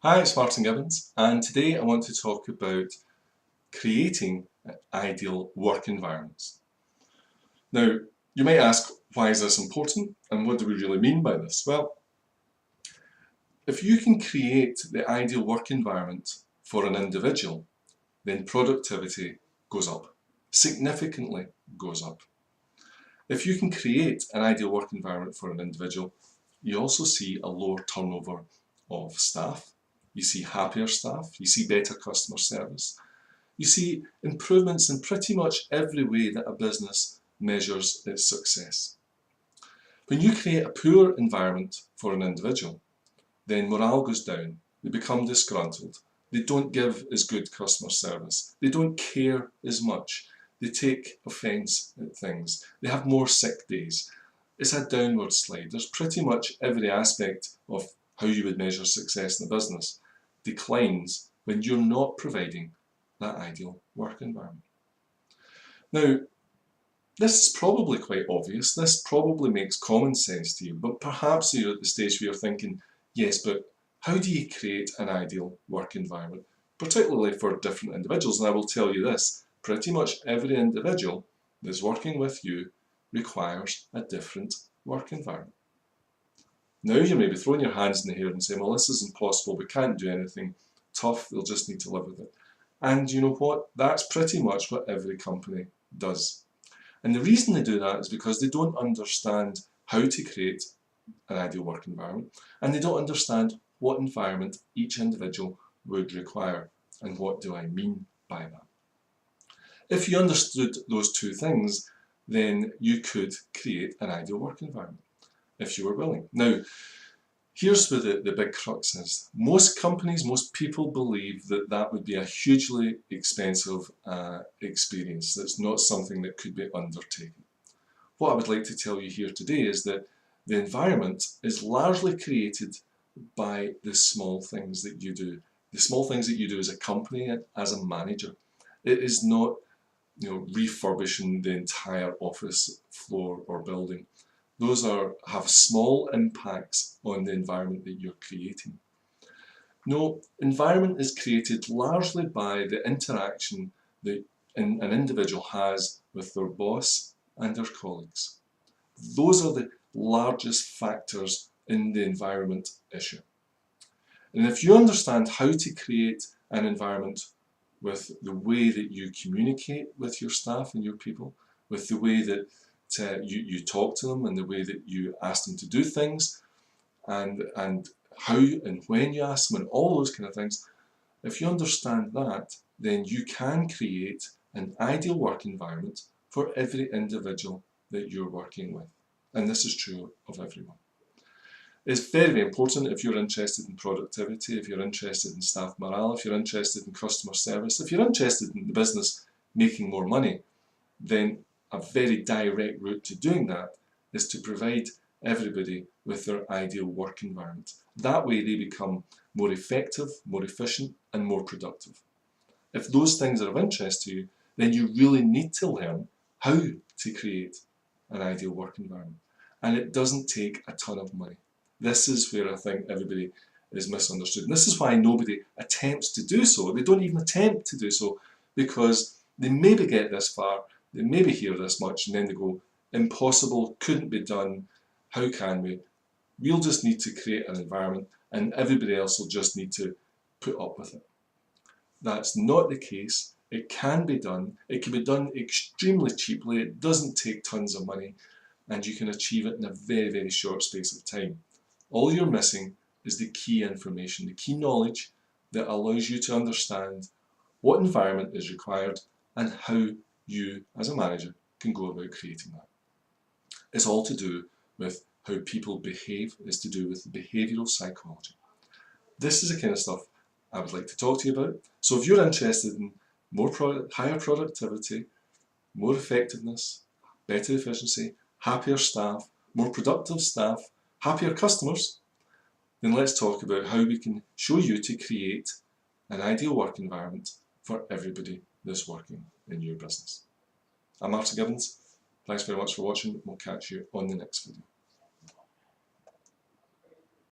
Hi, it's Martin Gibbons, and today I want to talk about creating ideal work environments. Now, you might ask, why is this important, and what do we really mean by this? Well, if you can create the ideal work environment for an individual, then productivity goes up, significantly goes up. If you can create an ideal work environment for an individual, you also see a lower turnover of staff, you see happier staff, you see better customer service, you see improvements in pretty much every way that a business measures its success. When you create a poor environment for an individual, then morale goes down, they become disgruntled, they don't give as good customer service, they don't care as much, they take offence at things, they have more sick days. It's a downward slide. There's pretty much every aspect of how you would measure success in a business declines when you're not providing that ideal work environment. Now, this is probably quite obvious, this probably makes common sense to you, but perhaps you're at the stage where you're thinking, yes, but how do you create an ideal work environment, particularly for different individuals? And I will tell you this, pretty much every individual that's working with you requires a different work environment. Now you may be throwing your hands in the air and saying, well, this is impossible, we can't do anything, tough, they'll just need to live with it. And you know what? That's pretty much what every company does. And the reason they do that is because they don't understand how to create an ideal work environment, and they don't understand what environment each individual would require. And what do I mean by that? If you understood those two things, then you could create an ideal work environment, if you were willing. Now, here's where the big crux is. Most companies, most people believe that that would be a hugely expensive experience. That's not something that could be undertaken. What I would like to tell you here today is that the environment is largely created by the small things that you do. The small things that you do as a company, as a manager. It is not, refurbishing the entire office floor or building. Those have small impacts on the environment that you're creating. No, environment is created largely by the interaction that an individual has with their boss and their colleagues. Those are the largest factors in the environment issue. And if you understand how to create an environment with the way that you communicate with your staff and your people, with the way that you talk to them and the way that you ask them to do things, and how and when you ask them and all those kind of things, if you understand that, then you can create an ideal work environment for every individual that you're working with. And this is true of everyone. It's very, very important if you're interested in productivity, if you're interested in staff morale, if you're interested in customer service, if you're interested in the business making more money, then a very direct route to doing that is to provide everybody with their ideal work environment. That way they become more effective, more efficient, and more productive. If those things are of interest to you, then you really need to learn how to create an ideal work environment. And it doesn't take a ton of money. This is where I think everybody is misunderstood. And this is why nobody attempts to do so. They don't even attempt to do so because they maybe get this far, they maybe hear this much, and then they go, impossible, couldn't be done, how can we? We'll just need to create an environment and everybody else will just need to put up with it. That's not the case. It can be done. It can be done extremely cheaply. It doesn't take tons of money and you can achieve it in a very, very short space of time. All you're missing is the key information, the key knowledge that allows you to understand what environment is required and how you, as a manager, can go about creating that. It's all to do with how people behave, it's to do with behavioural psychology. This is the kind of stuff I would like to talk to you about. So if you're interested in higher productivity, more effectiveness, better efficiency, happier staff, more productive staff, happier customers, then let's talk about how we can show you to create an ideal work environment for everybody that's working in your business. I'm Martin Gibbons. Thanks very much for watching. We'll catch you on the next video.